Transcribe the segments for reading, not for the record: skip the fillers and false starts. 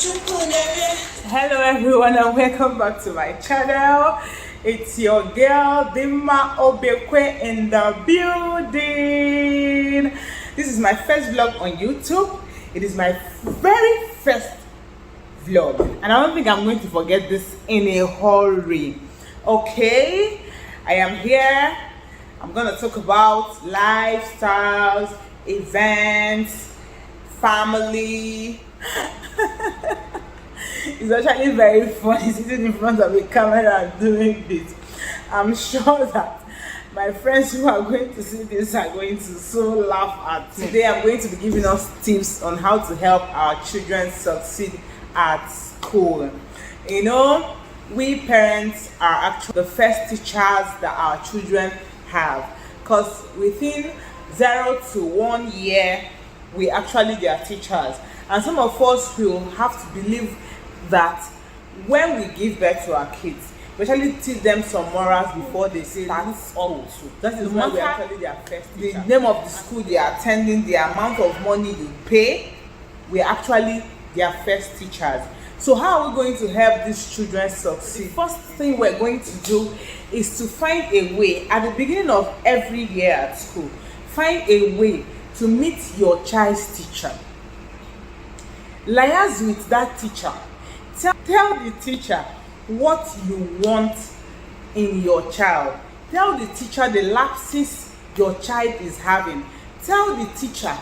Hello everyone and welcome back to my channel. It's your girl Dinma Obiekwe in the building. This is my first vlog on YouTube. It is my very first vlog and I don't think I'm going to forget this in a hurry. Okay, I am here. I'm gonna talk about lifestyles, events, family. It's actually very funny sitting in front of a camera and doing this. I'm sure that my friends who are going to see this are going to so laugh at me. Today I'm going to be giving us tips on how to help our children succeed at school. You know, we parents are actually the first teachers that our children have, because within 0 to 1 year we actually their teachers, and some of us will have to believe that when we give birth to our kids, we actually teach them some morals before they start school. That is why we actually their first teacher. The name of the school they are attending, the amount of money they pay, we are actually their first teachers. So how are we going to help these children succeed? The first thing we're going to do is to find a way at the beginning of every year at school. Find a way to meet your child's teacher. Liaise with that teacher. Tell the teacher what you want in your child. Tell the teacher the lapses your child is having. Tell the teacher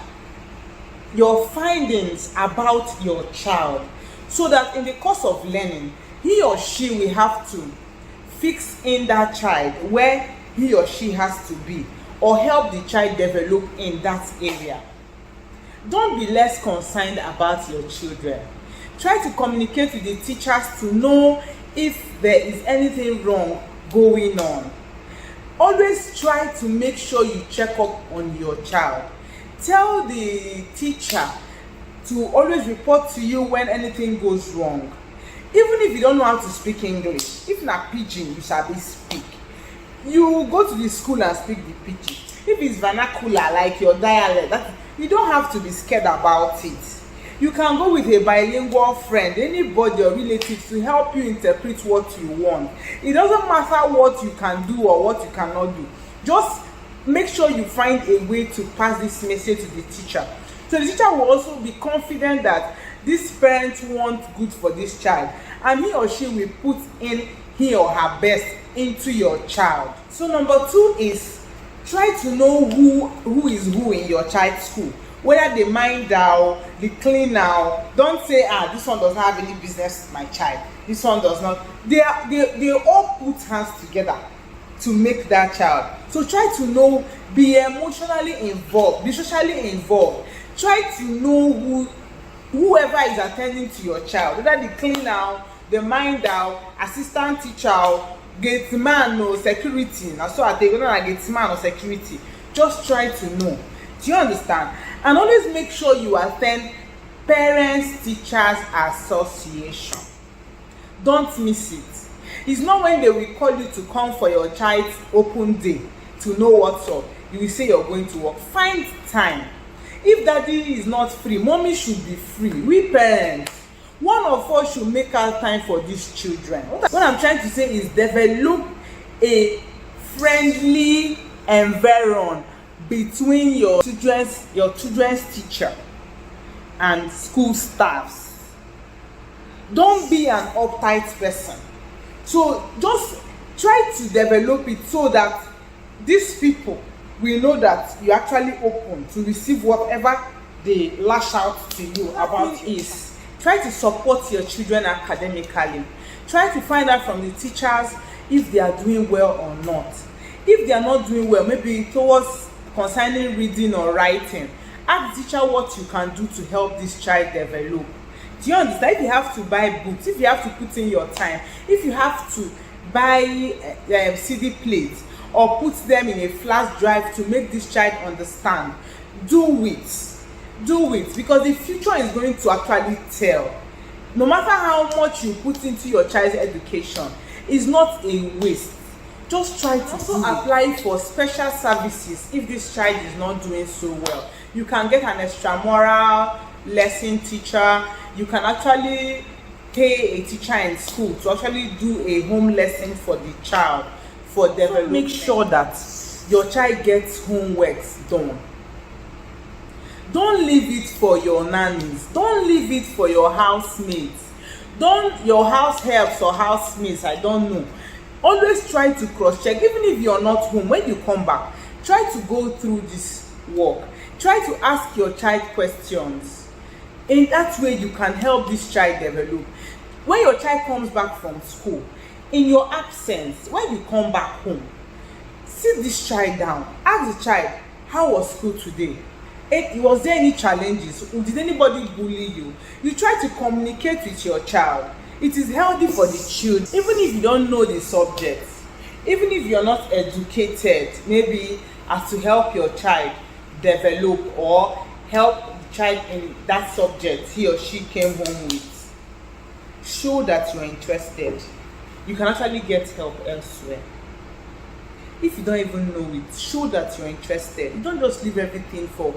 your findings about your child, so that in the course of learning, he or she will have to fix in that child where he or she has to be, or help the child develop in that area. Don't be less concerned about your children. Try to communicate with the teachers to know if there is anything wrong going on. Always try to make sure you check up on your child. Tell the teacher to always report to you when anything goes wrong. Even if you don't know how to speak English, if not pidgin you shall be speak. You go to the school and speak the pidgin. If it's vernacular like your dialect, you don't have to be scared about it. You can go with a bilingual friend, anybody or relative, to help you interpret what you want. It doesn't matter what you can do or what you cannot do. Just make sure you find a way to pass this message to the teacher. So the teacher will also be confident that this parent wants good for this child, and he or she will put in he or her best into your child. So number 2 is try to know who is who in your child's school. Whether they mind now, they clean now. Don't say, this one does not have any business with my child. This one does not. They all put hands together to make that child. So try to know, be emotionally involved, be socially involved. Try to know whoever is attending to your child, whether they clean now, they mind now, assistant teacher, gate man or security. Now so I take a gate man or security. Just try to know. Do you understand? And always make sure you attend Parents Teachers Association. Don't miss it. It's not when they will call you to come for your child's open day to know what's up. You will say you're going to work. Find time. If daddy is not free, mommy should be free. We parents, one of us should make our time for these children. What I'm trying to say is develop a friendly environment between your children's teacher and school staffs. Don't be an uptight person. So just try to develop it so that these people will know that you're actually open to receive whatever they lash out to you about is. Try to support your children academically. Try to find out from the teachers if they are doing well or not. If they are not doing well, maybe towards concerning reading or writing, ask the teacher what you can do to help this child develop. Do you understand? If you have to buy books, if you have to put in your time, if you have to buy CD plates or put them in a flash drive to make this child understand, do it. Do it, because the future is going to actually tell. No matter how much you put into your child's education, it's not a waste. Just try to also apply for special services if this child is not doing so well. You can get an extramural lesson teacher. you can actually pay a teacher in school to actually do a home lesson for the child for development. So make sure that your child gets homeworks done. Don't leave it for your nannies. Don't leave it for your housemates. Don't your house helps or housemates, I don't know. Always try to cross check, even if you're not home. When you come back, try to go through this work. Try to ask your child questions. In that way you can help this child develop. When your child comes back from school, in your absence, when you come back home, sit this child down. Ask the child, how was school today? Was there any challenges? Did anybody bully you? You try to communicate with your child. It is healthy for the children, even if you don't know the subject, even if you're not educated, maybe as to help your child develop or help the child in that subject he or she came home with. Show that you're interested. You can actually get help elsewhere. If you don't even know it, show that you're interested. You don't just leave everything for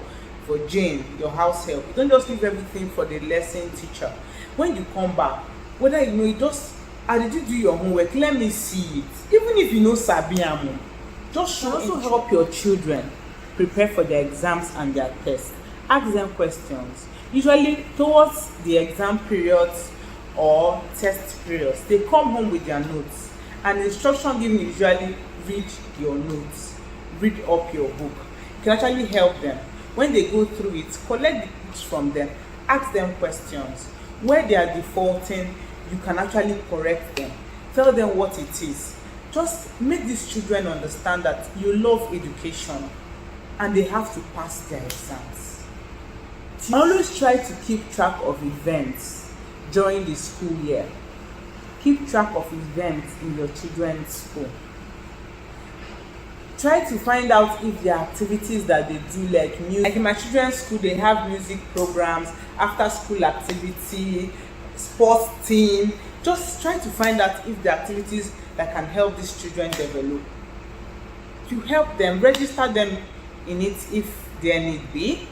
Jane, your house help. You don't just leave everything for the lesson teacher. When you come back, whether you know it, just, did you do your homework? Let me see it. Even if you know Sabiamu, just show. Also help your children prepare for their exams and their tests. Ask them questions. Usually towards the exam periods or test periods, they come home with their notes, and the instruction given is usually read your notes, read up your book. You can actually help them. When they go through it, collect the books from them, ask them questions. Where they are defaulting, you can actually correct them. Tell them what it is. Just make these children understand that you love education and they have to pass their exams. Always try to keep track of events during the school year. Keep track of events in your children's school. Try to find out if there are activities that they do, like music. Like in my children's school, they have music programs, after school activity, sports team. Just try to find out if there are activities that can help these children develop. To help them, register them in it if there need be,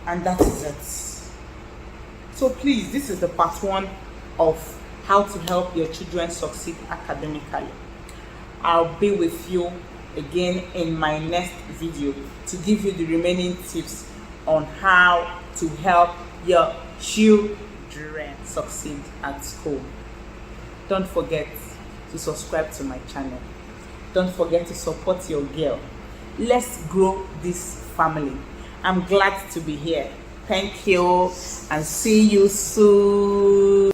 and that is it. So please, this is the part 1 of how to help your children succeed academically. I'll be with you again in my next video to give you the remaining tips on how to help your children succeed at school. Don't forget to subscribe to my channel. Don't forget to support your girl. Let's grow this family. I'm glad to be here. Thank you and see you soon.